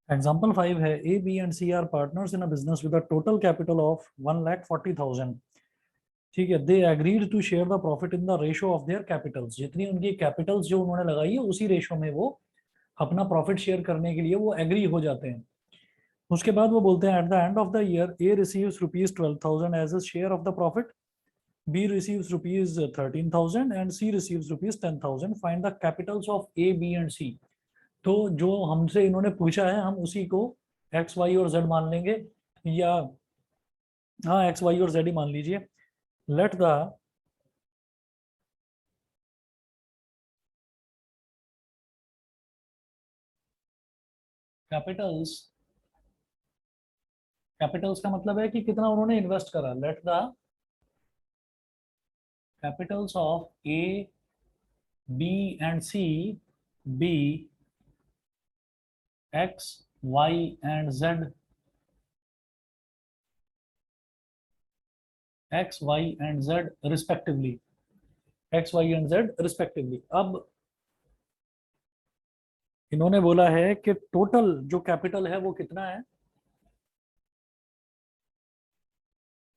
Example 5 है A B and C are partners in a business with a total capital of 1,40,000। ठीक है, they agreed to share the profit in the ratio of their capitals. जितनी उनकी Capitals जो उन्होंने लगाई है उसी रेशो में वो अपना प्रॉफिट शेयर करने के लिए वो एग्री हो जाते हैं। उसके बाद वो बोलते हैं at the end of the year A receives ₹12,000 as a share of the profit, B receives ₹13,000 and C receives ₹10,000। Find the capitals of A B and C. तो जो हमसे इन्होंने पूछा है हम उसी को एक्स वाई और जेड मान लेंगे, या हाँ एक्स वाई और जेड ही मान लीजिए। लेट द कैपिटल्स, कैपिटल्स का मतलब है कि कितना उन्होंने इन्वेस्ट करा। Let the capitals of A B and C be x y and z, x y and z respectively, x y and z respectively. अब इन्होंने बोला है कि टोटल जो कैपिटल है वो कितना है।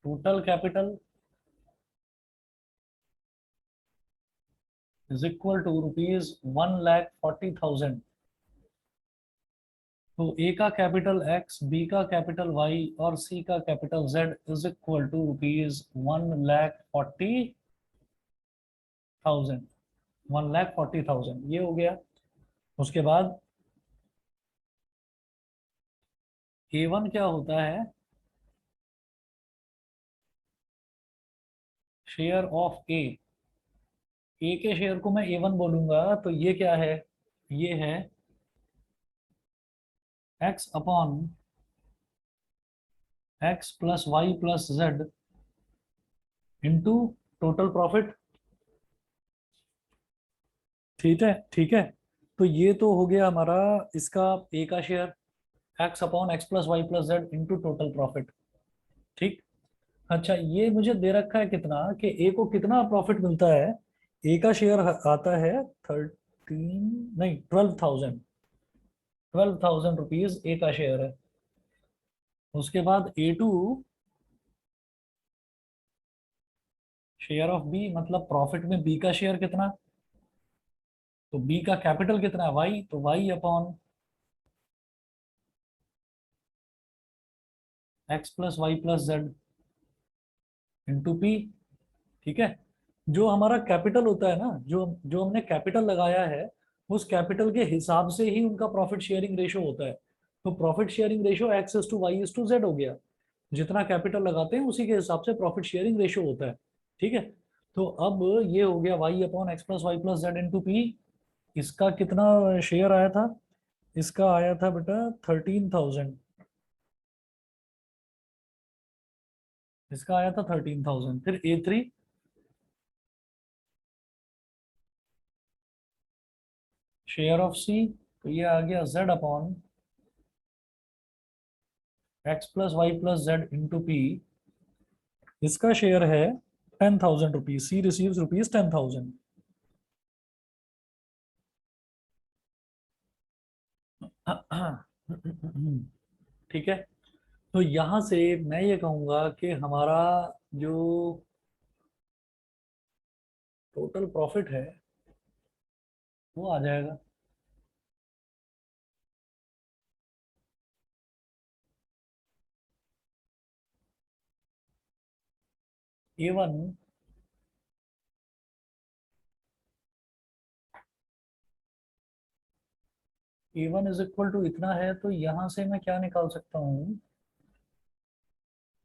Total capital is equal to ₹1,40,000। तो ए का कैपिटल एक्स, बी का कैपिटल वाई और सी का capital z is equal to ₹1,40,000। 1,40,000 ये हो गया। उसके बाद ए वन क्या होता है, शेयर ऑफ ए। ए के शेयर को मैं ए वन बोलूंगा तो ये क्या है, ये है x upon x plus Y plus Z into total profit. ठीक है, ठीक है। तो ये तो हो गया हमारा इसका ए का share, x upon x plus Y plus Z into total profit. ठीक। अच्छा ये मुझे दे रखा है कितना कि ए को कितना प्रॉफिट मिलता है। ए का शेयर आता है 13, नहीं 12,000, ₹12,000 ए का शेयर है। उसके बाद A two share of B, मतलब प्रॉफिट में बी का शेयर कितना। तो बी का कैपिटल कितना है वाई, तो Y upon x plus Y plus Z into P. ठीक है। जो हमारा कैपिटल होता है ना, जो जो हमने कैपिटल लगाया है उस कैपिटल के हिसाब से ही उनका प्रॉफिट शेयरिंग रेशो होता है। तो profit sharing ratio X is to Y is to Z हो गया। जितना कैपिटल लगाते हैं उसी के हिसाब से प्रॉफिट शेयरिंग रेशो होता है। ठीक है। तो अब ये हो गया Y upon x plus Y plus Z into P. इसका कितना शेयर आया था, इसका आया था बेटा 13,000। इसका आया था 13,000। फिर A three, share of C, तो ये आ गया Z upon x plus Y plus Z into P. इसका शेयर है ₹10,000। C receives ₹10,000। ठीक है। तो यहां से मैं ये कहूंगा कि हमारा जो टोटल प्रॉफिट है वो आ जाएगा A one, A one is equal to इतना है। तो यहां से मैं क्या निकाल सकता हूँ,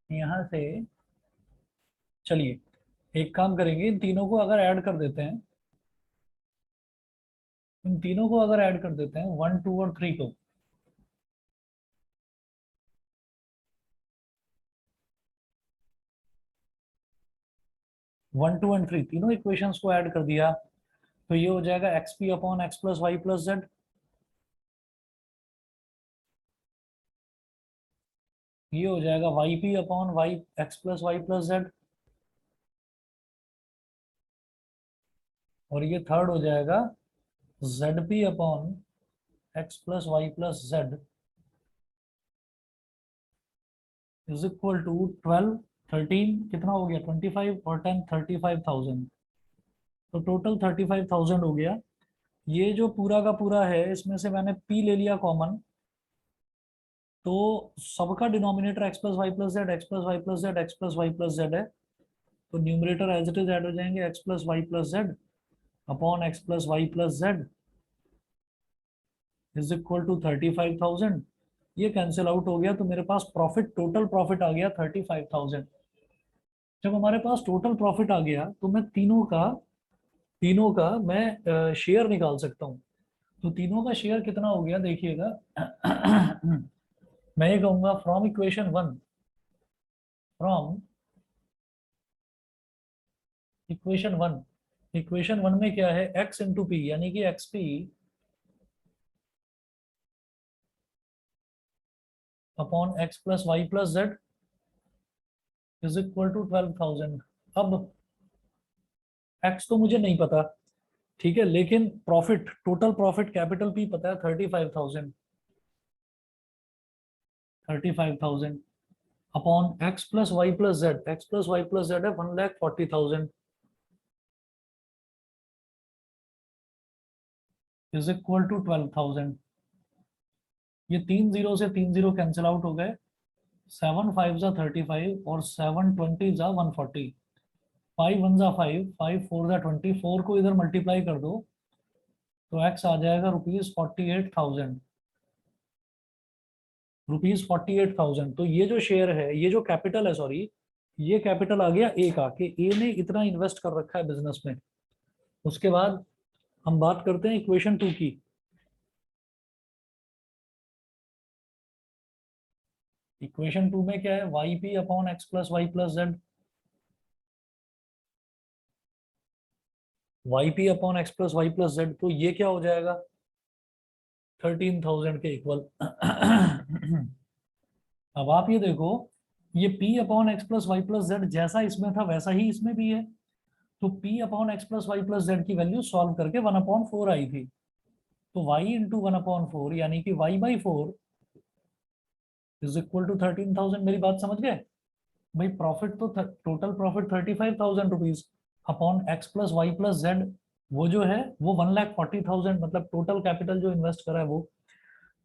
यहां से चलिए एक काम करेंगे, इन तीनों को अगर ऐड कर देते हैं, इन तीनों को अगर ऐड कर देते हैं 1 2 और 3 को, 1 2 एंड 3 तीनों इक्वेशंस को ऐड कर दिया तो ये हो जाएगा X P upon x plus Y plus Z. ये हो जाएगा Y P upon Y X plus Y plus Z. और ये थर्ड हो जाएगा Z P upon x plus Y plus Z is equal to 12, 13 कितना हो गया 25 और 10 35,000। तो टोटल 35,000 हो गया। ये जो पूरा का पूरा है इसमें से मैंने पी ले लिया कॉमन, तो सबका denominator X plus Y plus Z X plus Y plus Z X plus Y plus Z है। तो numerator as it is add हो जाएंगे X plus Y plus Z upon x plus Y plus Z is equal to 35,000। ये cancel out हो गया तो मेरे पास प्रॉफिट, टोटल प्रॉफिट आ गया 35,000। जब हमारे पास टोटल प्रॉफिट आ गया तो मैं तीनों का मैं शेयर निकाल सकता हूँ। तो तीनों का शेयर कितना हो गया देखिएगा। मैं ये कहूंगा फ्रॉम इक्वेशन वन में क्या है x इंटू पी, यानी कि X P upon x plus Y plus Z is equal to 12,000। अब x तो मुझे नहीं पता, ठीक है, लेकिन profit, total profit capital P पता है 35,000। 35,000 upon x plus Y plus Z है 1,40,000 इज इक्वल टू 12,000। ये 3 जीरो से 3 जीरो कैंसिल आउट हो गए। 7 5 जा 35 और 7 20 जा 140। 5 1 जा 5, 5 4 जा 24 को इधर मल्टीप्लाई कर दो तो एक्स आ जाएगा रुपीज 48,000। तो ये जो शेयर है, ये जो कैपिटल है, सॉरी, ये कैपिटल आ गया ए का, कि ए ने इतना इन्वेस्ट कर रखा है बिजनेस में। उसके बाद हम बात करते हैं इक्वेशन टू की। इक्वेशन टू में क्या है Y P upon x plus Y plus Z. Y P upon x plus Y plus Z, तो ये क्या हो जाएगा 13,000 के इक्वल। अब आप ये देखो, ये p upon x plus Y plus Z जैसा इसमें था वैसा ही इसमें भी है। तो p upon x plus Y plus Z की वैल्यू सॉल्व करके 1/4 आई थी। तो y इंटू 1/4 यानी कि y/4 इज इक्वल टू 13,000। मेरी बात समझ गए भाई? प्रॉफिट तो total profit 35,000 rupees upon x plus Y plus Z, वो जो है वो 1,40,000, मतलब टोटल कैपिटल जो इन्वेस्ट करा है वो।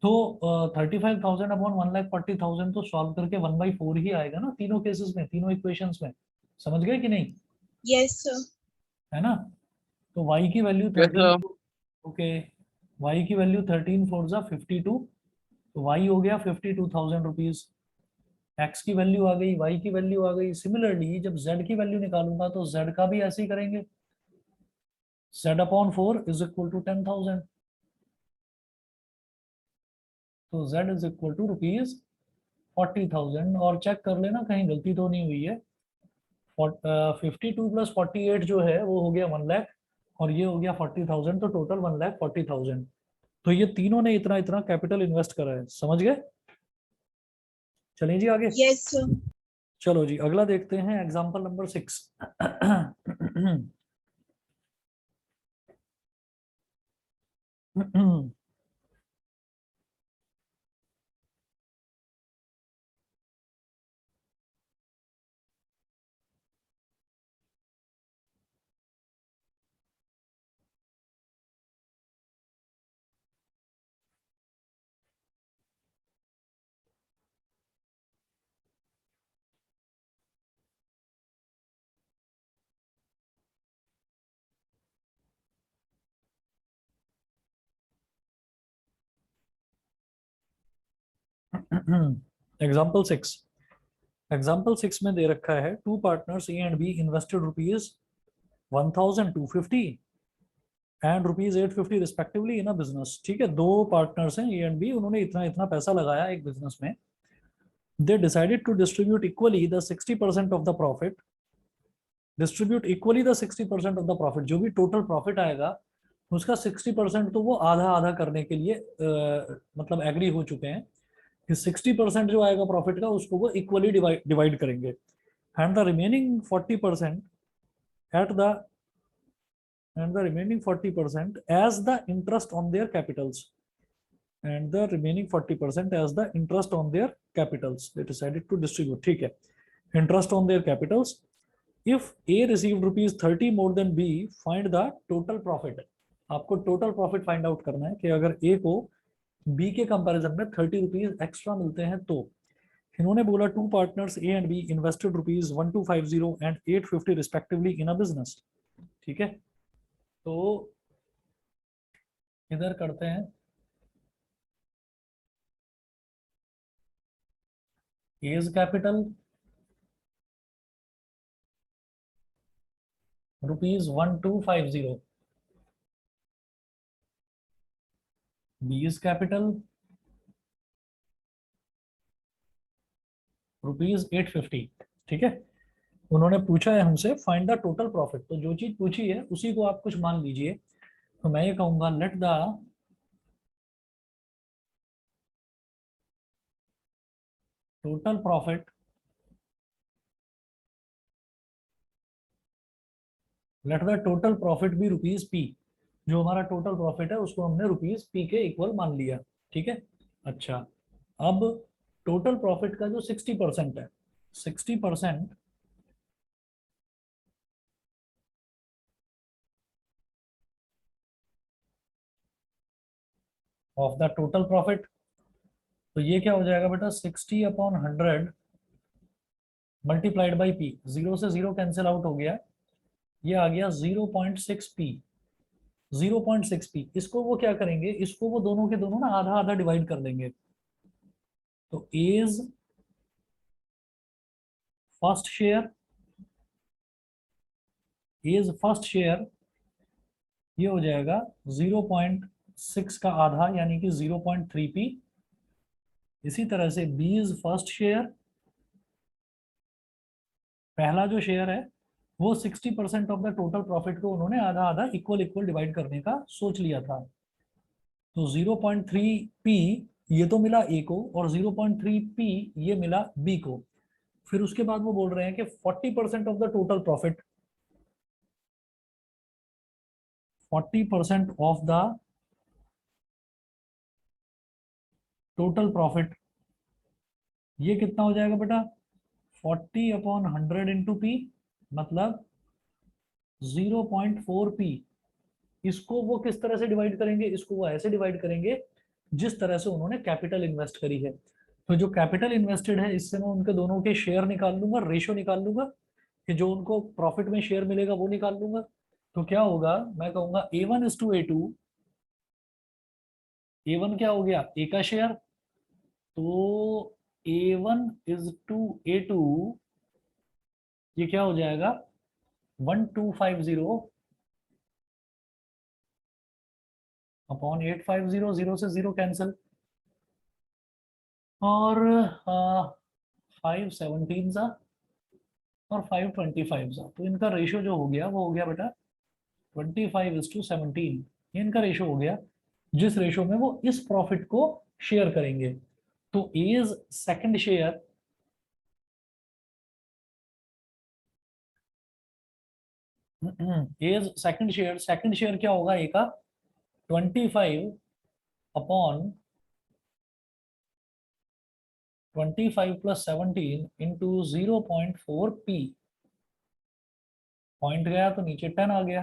तो 35,000 अपॉन 1,40,000 तो सॉल्व करके 1/4 ही आएगा ना, तीनों केसेस में, तीनों इक्वेशंस में। समझ गए कि नहीं? Yes sir. है ना? तो y की value Yes, 13, sir. Okay, y की वैल्यू 13 4 जा 52, तो y हो गया 52,000 रुपीज। x की वैल्यू आ गई, y की वैल्यू आ गई। सिमिलरली जब z की वैल्यू निकालूंगा तो z का भी ऐसे ही करेंगे। z/4 इज इक्वल टू 10,000, तो z is equal to rupees 40,000। और चेक कर लेना कहीं गलती तो नहीं हुई है। 52 प्लस 48 जो है वो हो गया 1,00,000 और ये हो गया 40,000, तो टोटल 1,40,000। तो ये तीनों ने इतना इतना कैपिटल इन्वेस्ट करा है। समझ गए? चलिए जी आगे। Yes sir. चलो जी अगला देखते हैं, एग्जांपल नंबर 6। एग्जाम्पल 6 में दे रखा है two partners A and B invested rupees 1,250 and rupees 850 respectively in a business. ठीक है, दो पार्टनर्स हैं ए एंड बी, उन्होंने इतना इतना पैसा लगाया एक बिजनेस में। They decided to distribute equally the 60% of the profit. Distribute equally the 60% of the profit, जो भी टोटल प्रॉफिट आएगा उसका 60% तो वो आधा आधा करने के लिए मतलब एग्री हो चुके हैं कि 60% जो आएगा प्रॉफिट का उसको वो इक्वली डिवाइड करेंगे। And the remaining 40% at the end the remaining 40% as the interest on their capitals. and the remaining 40% as the interest on their capitals they decided to distribute. ठीक है, interest on their capitals. If A received rupees 30 more than B, find the total profit. आपको total profit find out करना है कि अगर A को B के comparison में 30 रुपीज एक्स्ट्रा मिलते हैं तो इन्होंने बोला two partners A and B invested rupees 1250 and 850 respectively in a business. ठीक है, तो इधर करते हैं A's capital rupees 1250, B's capital rupees 850। ठीक है, उन्होंने पूछा है हमसे फाइंड द टोटल प्रॉफिट, तो जो चीज पूछी है उसी को आप कुछ मान लीजिए। तो मैं ये कहूंगा late the total profit, late the total profit भी रुपीज पी। जो हमारा टोटल प्रॉफिट है उसको हमने रुपीज पी के इक्वल मान लिया। ठीक है, अच्छा, अब टोटल प्रॉफिट का जो 60% है, 60% ऑफ द टोटल प्रॉफिट, तो ये क्या हो जाएगा बेटा 60/100 मल्टीप्लाइड बाई पी। जीरो से जीरो कैंसिल आउट हो गया, ये आ गया 0.6 पी। 0.6 पी, इसको वो क्या करेंगे, इसको वो दोनों के दोनों ना आधा आधा डिवाइड कर देंगे। तो as first share, as first share ये हो जाएगा 0.6 का आधा यानी कि 0.3 पी। इसी तरह से बीज फर्स्ट शेयर, पहला जो शेयर है वो 60% ऑफ द टोटल प्रॉफिट को उन्होंने आधा आधा इक्वल इक्वल डिवाइड करने का सोच लिया था। तो 0.3 पी ये तो मिला ए को और 0.3 पी ये मिला बी को। फिर उसके बाद वो बोल रहे हैं कि 40% of the total profit, 40% of the total profit, ये कितना हो जाएगा बेटा 40/100 इंटू पी, मतलब 0.4 पी। इसको वो किस तरह से डिवाइड करेंगे, इसको वो ऐसे डिवाइड करेंगे जिस तरह से उन्होंने कैपिटल इन्वेस्ट करी है। तो जो कैपिटल इन्वेस्टेड है इससे मैं उनके दोनों के शेयर निकाल लूंगा, रेशो निकाल लूंगा, कि जो उनको प्रॉफिट में शेयर मिलेगा वो निकाल लूंगा। तो क्या होगा, मैं कहूंगा A1:A2, A1 क्या हो गया ए का शेयर, तो A1:A2 ये क्या हो जाएगा 1250 अपॉन 850, जीरो से जीरो कैंसिल, और 517 सा और 525 सा, तो इनका रेशियो जो हो गया वो हो गया बेटा 25:17। ये इनका रेशियो हो गया जिस रेशियो में वो इस प्रॉफिट को शेयर करेंगे। तो as second share, as second share क्या होगा ए का 25/25 प्लस 17 इंटू 0.4 पी। पॉइंट गया तो नीचे 10 आ गया,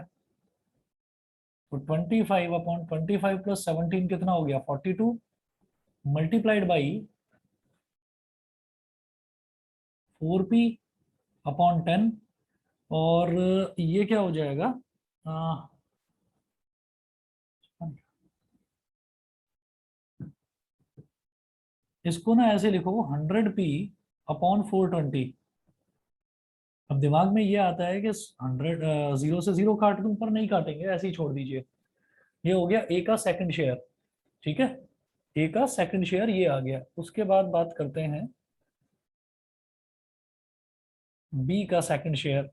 तो 25/25 प्लस 17 कितना हो गया 42 मल्टीप्लाइड बाई 4p अपॉन 10, और ये क्या हो जाएगा इसको ना ऐसे लिखो 100p अपॉन 420। अब दिमाग में ये आता है कि 100 जीरो से जीरो काट दूं, पर नहीं काटेंगे, ऐसे ही छोड़ दीजिए। ये हो गया ए का सेकंड शेयर। ठीक है, ए का सेकंड शेयर ये आ गया। उसके बाद बात करते हैं बी का सेकंड शेयर,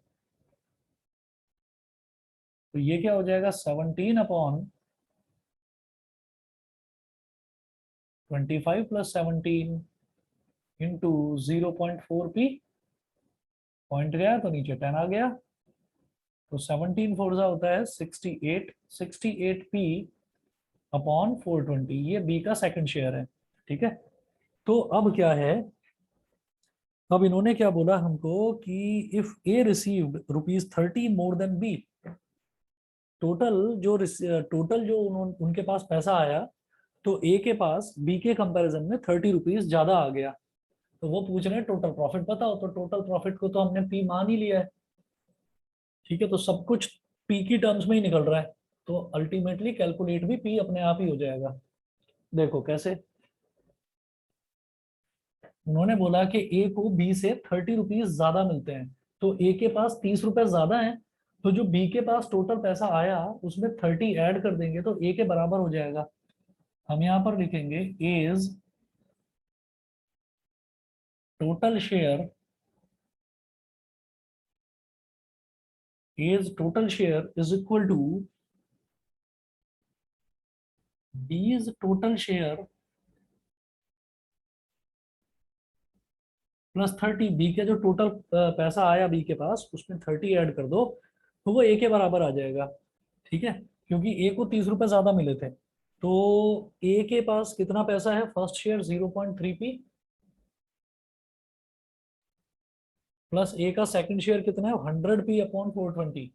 तो ये क्या हो जाएगा 17/25 प्लस 17 इंटू 0.4 पी। पॉइंट गया तो नीचे 10 आ गया, तो 17 फोर जा होता है 68, 68 पी अपॉन 420, ये बी का सेकंड शेयर है। ठीक है, तो अब क्या है, अब इन्होंने क्या बोला हमको कि if A received ₹30 more than B, total total जो उनके पास पैसा आया, तो ए के पास बी के कंपैरिजन में ₹30 ज्यादा आ गया। तो वो पूछ रहे हैं टोटल प्रॉफिट बताओ, तो टोटल प्रॉफिट को तो हमने पी मान ही लिया है। ठीक है, तो सब कुछ पी की टर्म्स में ही निकल रहा है, तो अल्टीमेटली कैलकुलेट भी पी अपने आप ही हो जाएगा। देखो कैसे, उन्होंने बोला कि ए को बी से ₹30 ज्यादा मिलते हैं, तो ए के पास ₹30 ज्यादा है, तो जो बी के पास टोटल पैसा आया उसमें 30 ऐड कर देंगे तो ए के बराबर हो जाएगा। हम यहाँ पर लिखेंगे as total share, as total share is equal to B's total share plus 30। B के जो टोटल पैसा आया बी के पास उसमें 30 ऐड कर दो तो वो ए के बराबर आ जाएगा। ठीक है, क्योंकि ए को ₹30 ज्यादा मिले थे, तो ए के पास कितना पैसा है, फर्स्ट शेयर 0.3p, प्लस ए का सेकंड शेयर कितना है 100p upon 420,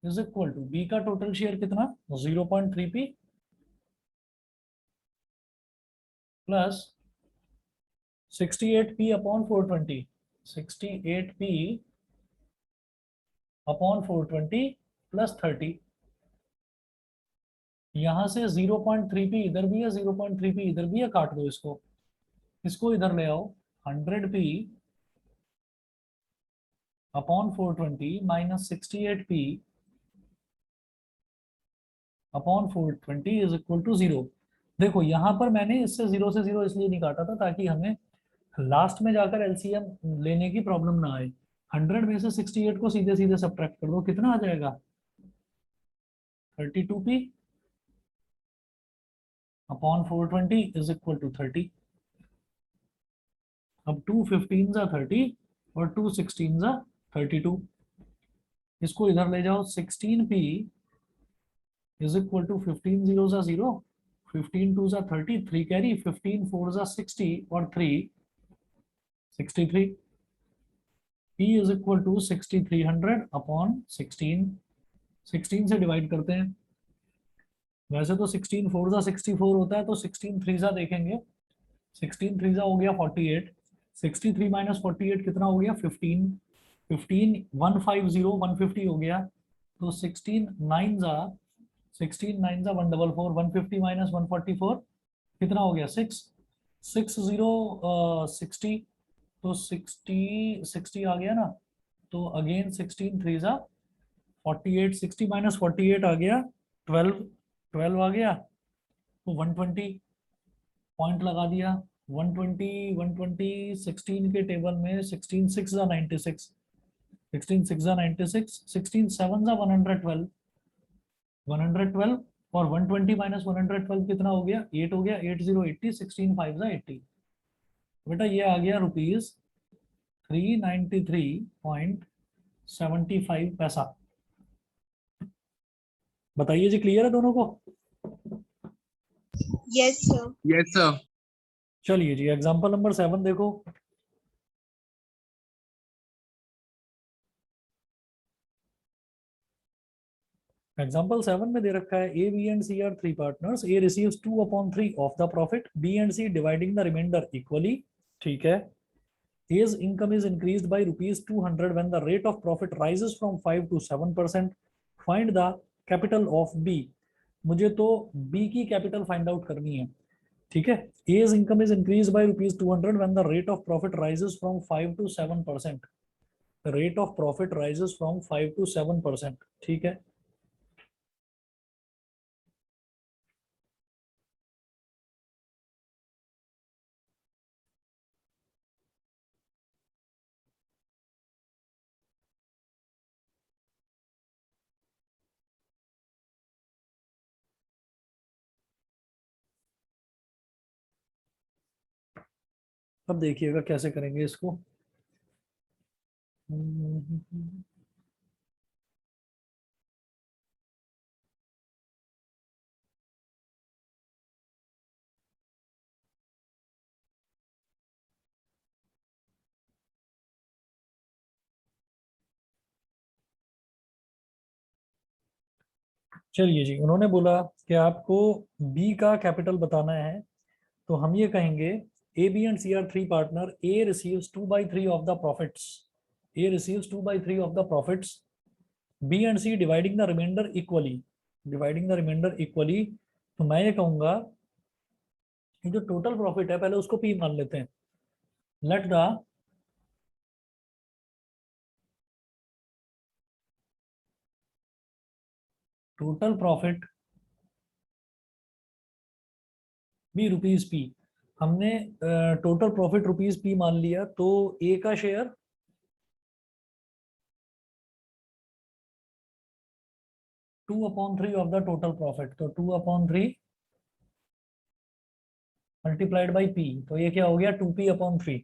is equal to B का टोटल शेयर कितना 0.3p plus 68p upon 420, 68p upon 420 plus 30। यहां से 0.3p इधर भी है, 0.3p इधर भी है, काट दो इसको, इसको इधर ले आओ, 100p upon 420 minus 68p upon 420 is equal to 0। देखो यहाँ पर मैंने इससे 0 से 0 इसलिए नहीं काटा था ताकि हमें लास्ट में जाकर एलसीएम लेने की प्रॉब्लम ना आए। 100 में से 68 को सीधे सीधे सब्ट्रैक्ट कर दो, कितना आ जाएगा 32p upon 420 is equal to 30। अब 2 15 जा 30 और 2 16 जा 32, इसको इधर ले जाओ, 16p is equal to 15 zero जा 0, 15 टू जा 30, 3 कैरी, 15 4 जा 60 और 3 63, p is equal to 6300 upon 16, 16 से डिवाइड करते हैं। वैसे तो 16 4 जा 64 होता है, तो 16 3 जा देखेंगे, 16 3 जा हो गया 48, 63 माइनस 48 कितना हो गया 15, 15 150 150 हो गया, तो 16 9 जा 16 9 जा 144, 150 माइनस 144 कितना हो गया 6, 60 60, तो 60 60 आ गया ना, तो अगेन 16 3 जा 48, 60 माइनस 48 आ गया 12, 12 आ गया, तो 120 पॉइंट लगा दिया। 120 120 16 के टेबल में 16 6 जा 96, 16 6 जा 96, 16 7 जा 112, 112 और 120 माइनस 112 कितना हो गया 8 हो गया, 80 16 5 जा 80। बेटा ये आ गया ₹393.75। बताइए जी, क्लियर है दोनों को? Yes, sir. Yes, sir. चलिए जी, एग्जांपल नंबर 7 देखो। एग्जाम्पल 7 में दे रखा है A B and C are three partners, A receives 2/3 of the profit, B and C dividing the reminder equally. ठीक है, A's income is increased by ₹200 when the rate of profit rises from 5 to 7%. Find the capital of B. मुझे तो B की capital find out करनी है। ठीक है, A's income is increased by ₹200 when the rate of profit rises from 5 to 7%. The rate of profit rises from 5 to 7%. ठीक है, अब देखिएगा कैसे करेंगे इसको। चलिए जी, उन्होंने बोला कि आपको बी का कैपिटल बताना है, तो हम ये कहेंगे A B and C are three partner, A receives 2/3 of the profits, A receives 2/3 of the profits, B and C dividing the reminder equally, dividing the reminder equally. तो मैं ये कहूंगा कि जो टोटल प्रॉफिट है पहले उसको पी मान लेते हैं। Let the total profit be rupees P. हमने टोटल प्रॉफिट रुपीज पी मान लिया, तो ए का share 2/3 of the total profit, तो 2/3 मल्टीप्लाइड बाई पी, तो ये क्या हो गया 2p/3।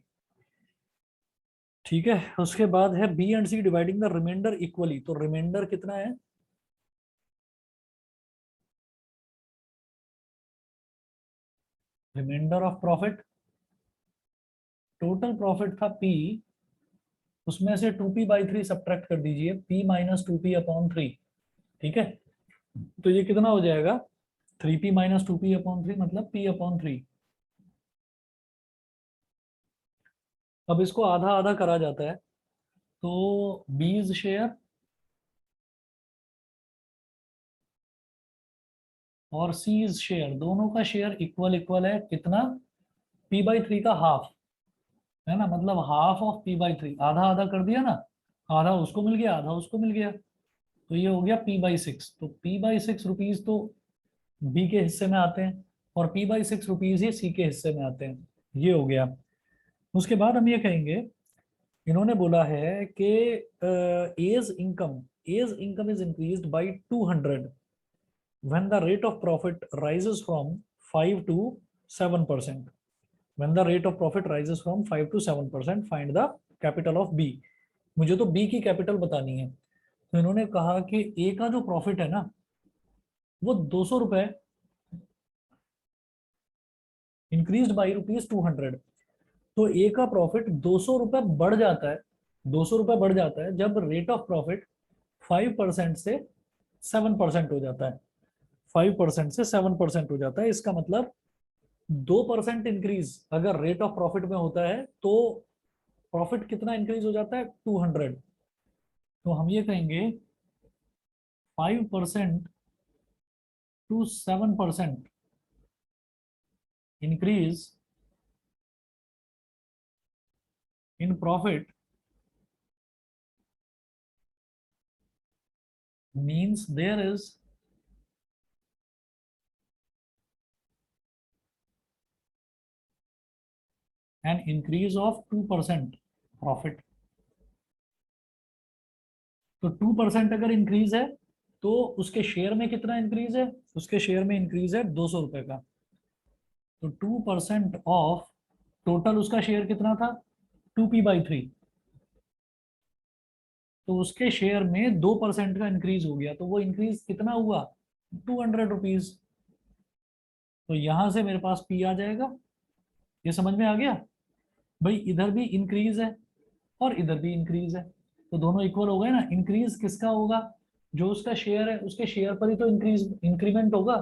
ठीक है, उसके बाद है B and C dividing the reminder equally, तो रिमाइंडर कितना है, reminder of profit, total profit था पी, उसमें से 2p/3 सब्ट्रैक्ट कर दीजिए, p माइनस 2p/3। ठीक है, तो ये कितना हो जाएगा, 3p माइनस 2p/3 मतलब p/3। अब इसको आधा आधा करा जाता है, तो बीज शेयर और सीज शेयर दोनों का शेयर इक्वल इक्वल है, कितना, p/3 का हाफ, है ना, मतलब हाफ ऑफ p/3, आधा आधा कर दिया ना, आधा उसको मिल गया आधा उसको मिल गया, तो ये हो गया p/6। तो p/6 रुपीज तो बी के हिस्से में आते हैं, और p/6 रुपीज ही सी के हिस्से में आते हैं। ये हो गया। उसके बाद हम ये कहेंगे, इन्होंने बोला है कि as income is increased by 200 when the rate of profit rises from 5 to 7%, when the rate of profit rises from 5 to 7%, find the capital of b। मुझे तो b की कैपिटल बतानी है, तो इन्होंने कहा कि a का जो प्रॉफिट है ना वो 200 रुपए, इंक्रीज बाई ₹200। तो ए का प्रॉफिट 200 रुपए बढ़ जाता है, 200 रुपए बढ़ जाता है जब रेट ऑफ प्रॉफिट 5% से 7% हो जाता है, 5% से 7% हो जाता है। इसका मतलब 2% इंक्रीज अगर रेट ऑफ प्रॉफिट में होता है तो प्रॉफिट कितना इंक्रीज हो जाता है, 200। तो हम ये कहेंगे 5% to 7% increase in profit means there is an increase of 2% profit. तो 2% अगर इंक्रीज है तो उसके शेयर में कितना इंक्रीज है, उसके शेयर में इंक्रीज है 200 रुपए का। तो 2% ऑफ टोटल उसका शेयर कितना था, 2p/3, तो उसके शेयर में 2% का इंक्रीज हो गया, तो वो इंक्रीज कितना हुआ, 200 रुपीज। तो यहां से मेरे पास पी आ जाएगा। ये समझ में आ गया भाई, इधर भी इंक्रीज है और इधर भी इंक्रीज है, तो दोनों इक्वल हो गए ना। इंक्रीज किसका होगा, जो उसका शेयर है उसके शेयर पर ही तो इंक्रीमेंट होगा।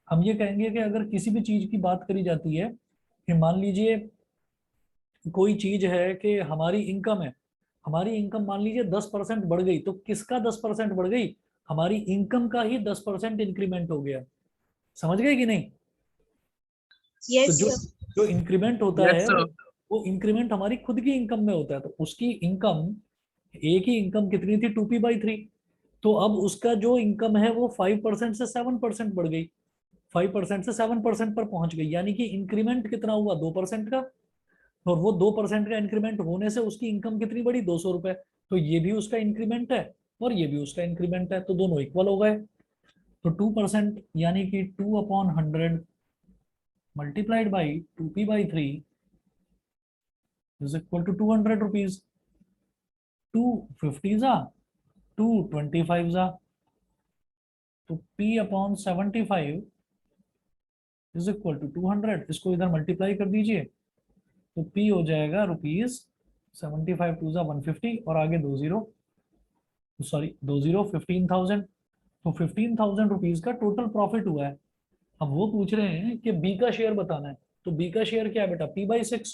हम ये कहेंगे कि अगर किसी भी चीज की बात करी जाती है, कि मान लीजिए कोई चीज है कि हमारी इनकम है, हमारी इनकम मान लीजिए 10% बढ़ गई, तो किसका 10% बढ़ गई, हमारी इनकम का ही 10% इंक्रीमेंट हो गया। समझ गए कि नहीं। तो यस जो सर। जो इंक्रीमेंट होता यस है सर। वो इंक्रीमेंट हमारी खुद की इनकम में होता है, तो उसकी इनकम, एक ही इनकम कितनी थी, 2p/3, तो अब उसका जो इनकम है वो 5% से 7% बढ़ गई, 5% से 7% पर पहुंच गई, यानी कि इंक्रीमेंट कितना हुआ, 2% का। और वो 2% का इंक्रीमेंट होने से उसकी इनकम कितनी बढ़ी, 200 रुपए। तो ये भी उसका इंक्रीमेंट है और ये भी उसका इंक्रीमेंट है, तो दोनों इक्वल हो गए। तो 2% यानी कि 2/100 multiplied by 2p/3 is equal to 200 rupees. 250 जा 225 जा, तो P upon 75 is equal to 200। इसको इधर मल्टीप्लाई कर दीजिए, तो P हो जाएगा रुपीज 75 टू जा 150 और आगे 20, सॉरी 15,000। तो 15,000 रुपीज का टोटल प्रॉफिट हुआ है। अब वो पूछ रहे हैं कि बी का शेयर बताना है, तो बी का शेयर क्या है बेटा, P/6।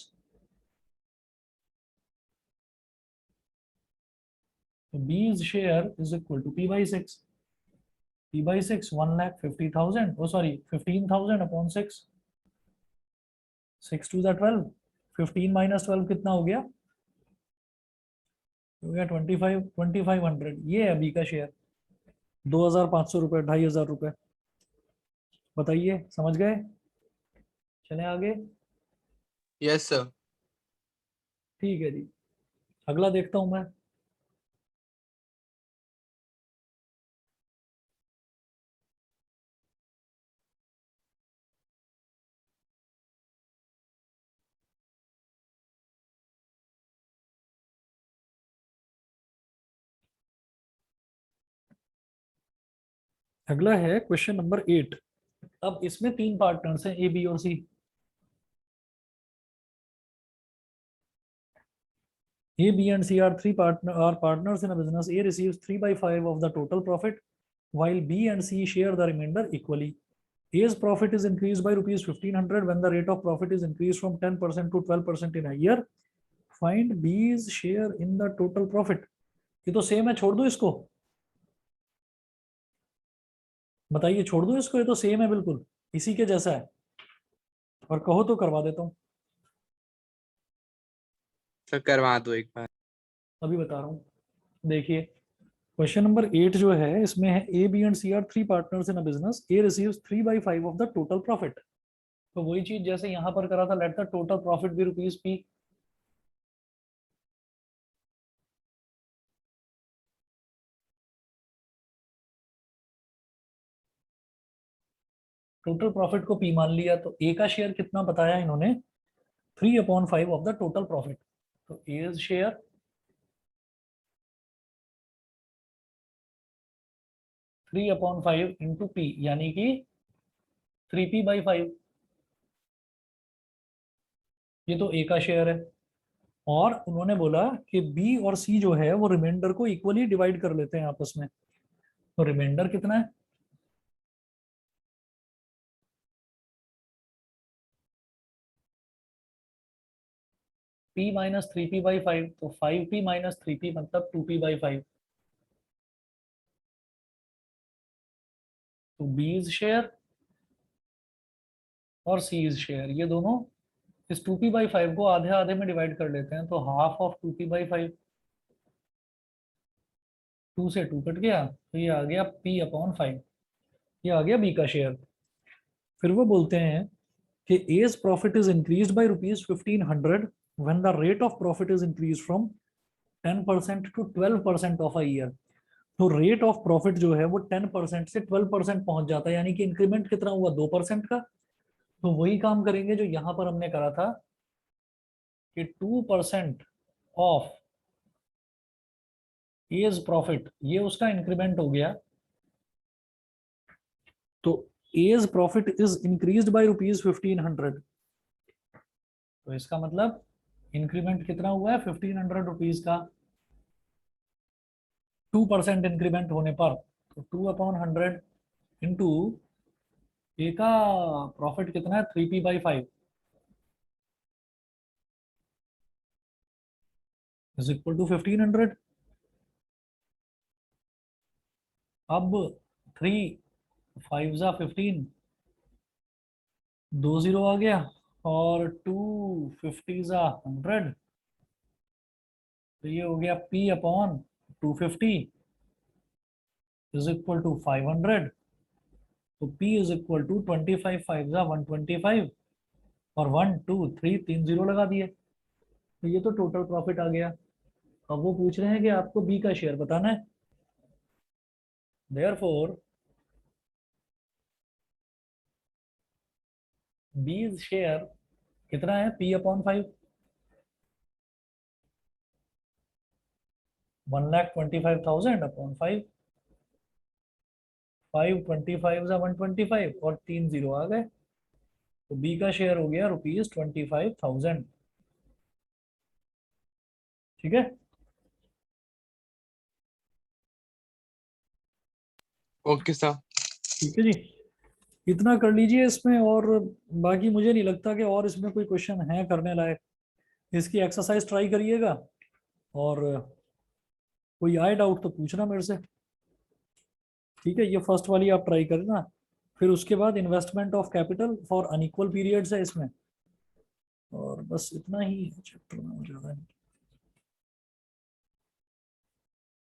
तो B's share is equal to P/6। P/6 1,50,000, oh sorry 15,000 upon 6, 6 two the 12, 15 minus 12 कितना हो गया, 25, 2500। ये है अभी का शेयर, 2,500 रुपये, 2,500 रुपये। बताइए, समझ गए? चले आगे। Yes sir. ठीक है जी, अगला देखता हूं मैं। अगला है क्वेश्चन नंबर 8। अब इसमें तीन पार्टनर्स हैं, ए बी और सी। A, B, and C are partners in a business. A receives 3/5 of the total profit, while B and C share the remainder equally. A's profit is increased by rupees 1,500 when the rate of profit is increased from 10% to 12% in a year. Find B's share in the total profit. ये तो same है, छोड़ दो इसको। बताइए, छोड़ दो इसको, ये तो सेम है बिल्कुल, इसी के जैसा है। और कहो तो करवा देता हूँ। सर करवा दो एक बार। अभी बता रहा हूँ, देखिए। क्वेश्चन नंबर 8 जो है, इसमें है A B and C are three partners in a business. A receives 3/5 of the total profit. तो वही चीज जैसे यहां पर करा था, let the total profit be rupees P। Total profit को P मान लिया, तो ए का शेयर कितना बताया इन्होंने, 3/5 ऑफ द टोटल प्रॉफिट। तो ए शेयर 3/5 इंटू P, यानी कि 3P/5। ये तो ए का शेयर है। और उन्होंने बोला कि बी और सी जो है वो रिमाइंडर को इक्वली डिवाइड कर लेते हैं आपस में। तो रिमाइंडर कितना है, P-3P/5। तो 5P - 3P मतलब 2P/5। तो बीज शेयर और सीज शेयर, ये दोनों इस 2P/5 को आधे आधे में डिवाइड कर लेते हैं, तो हाफ ऑफ 2P/5। 2 से 2 कट गया, तो ये आ गया P/5। ये आ गया बी का शेयर। फिर वो बोलते हैं कि as profit is increase by rupees 1,500 when the rate of profit is increase from 10% to 12% of a year. तो रेट ऑफ प्रॉफिट जो है वो 10% से 12% पहुंच जाता है, यानी कि इंक्रीमेंट कितना हुआ, 2% का। तो वही काम करेंगे जो यहां पर हमने करा था कि 2% ऑफ एज प्रॉफिट, ये उसका इंक्रीमेंट हो गया। तो as profit is increase by rupees 1,500। तो इसका मतलब इंक्रीमेंट कितना हुआ है, 1,500 रुपीज का। 2% इंक्रीमेंट होने पर, तो 2/100 इंटू ए का प्रॉफिट कितना है, 3P/5 इज इक्वल टू 1,500। अब 3 5 जा 15, 2 0 आ गया, और 250 जा 100। तो ये हो गया P/250 इज इक्वल टू 500। तो P इज इक्वल टू 25 5 जा 125, और 1 2 3 3 0 लगा दिए। तो ये तो टोटल प्रॉफिट आ गया। अब वो पूछ रहे हैं कि आपको बी का शेयर बताना है। देयरफॉर बी शेयर कितना है, P/5। 1,25,000 अपॉन 5, 525 125 और 3 जीरो आ गए, तो बी का शेयर हो गया ₹25,000। ठीक है, ओके सर। ठीक है जी, इतना कर लीजिए इसमें, और बाकी मुझे नहीं लगता कि और इसमें कोई क्वेश्चन है करने लायक। इसकी एक्सरसाइज ट्राई करिएगा, और कोई आए डाउट तो पूछना मेरे से। ठीक है, ये फर्स्ट वाली आप ट्राई करना, फिर उसके बाद investment of capital for unequal periods है इसमें, और बस इतना ही चैप्टर में, ज्यादा नहीं।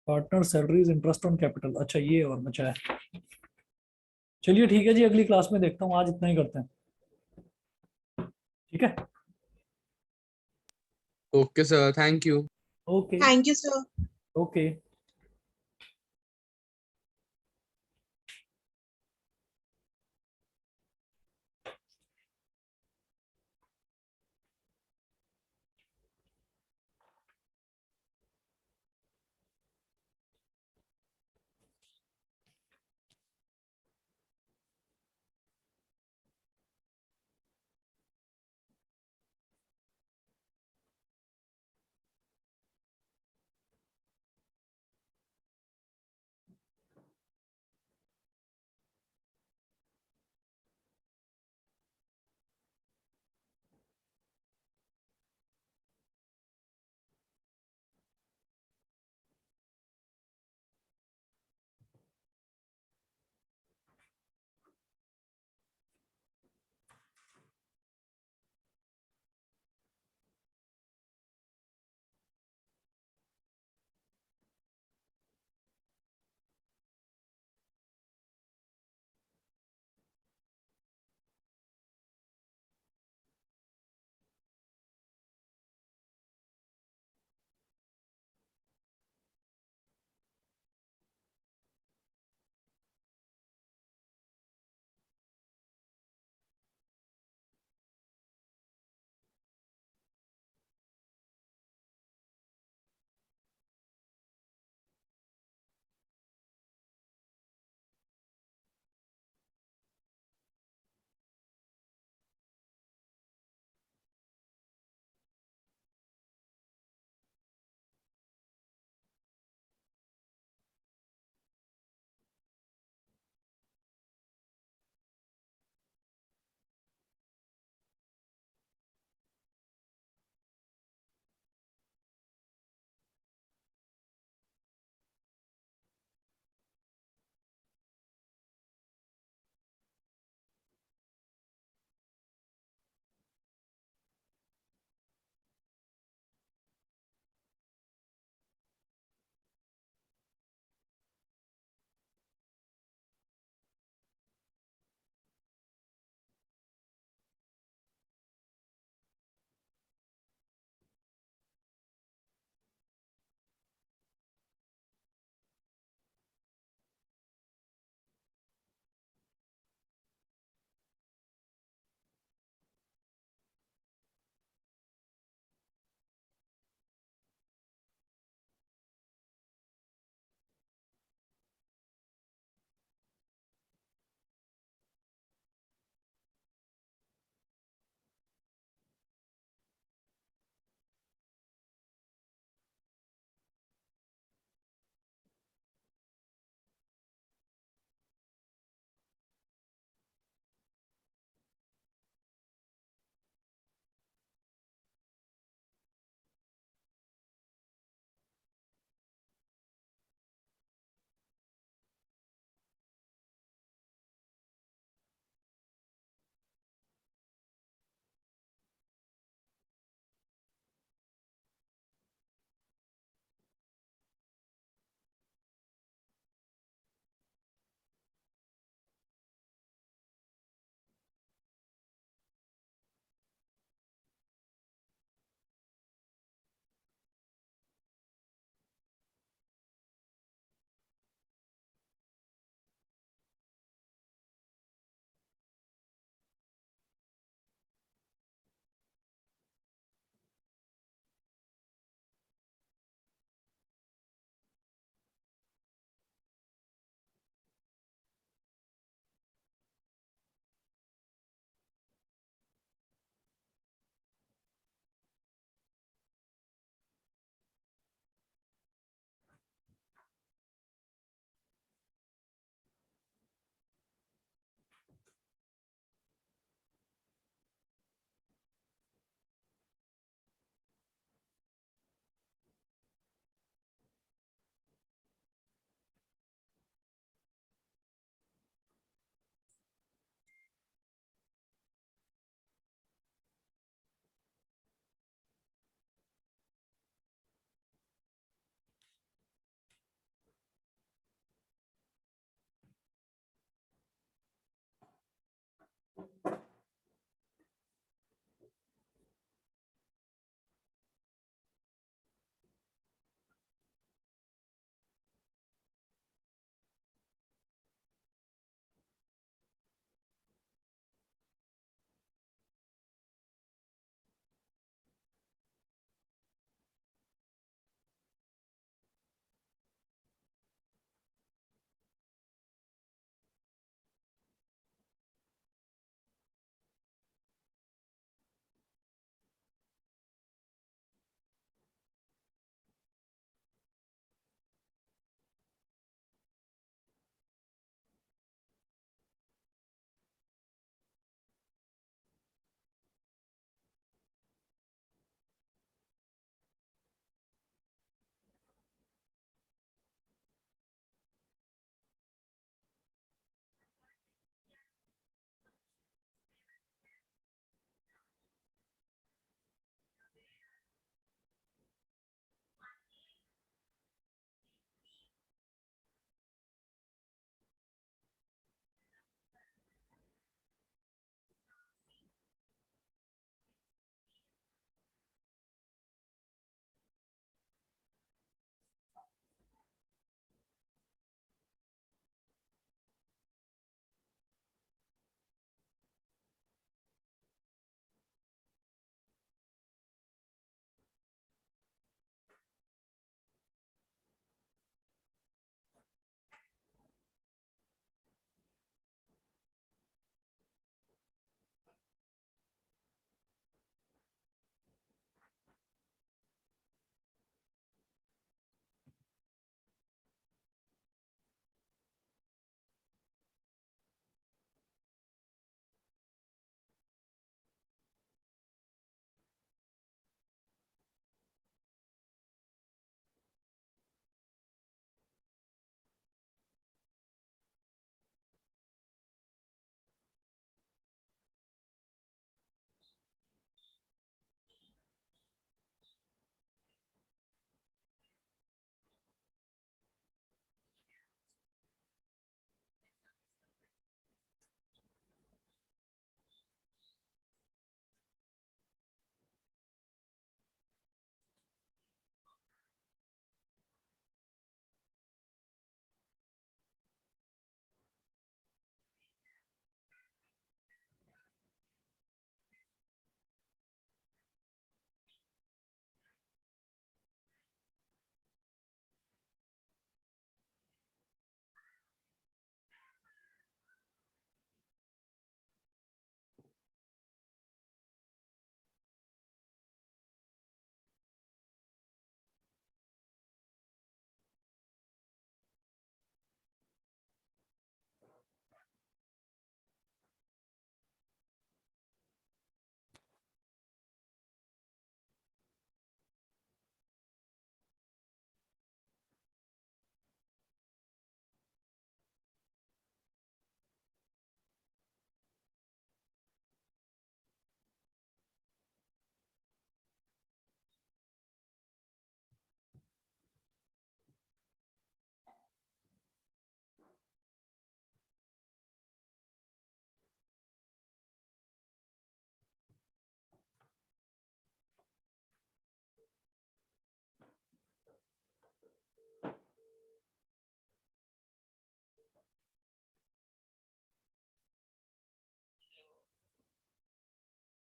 Partner salaries interest on capital, अच्छा ये और बचा है। चलिए ठीक है जी, अगली क्लास में देखता हूँ, आज इतना ही करते हैं। ठीक है, okay sir, thank you. Okay Thank you, sir. Okay.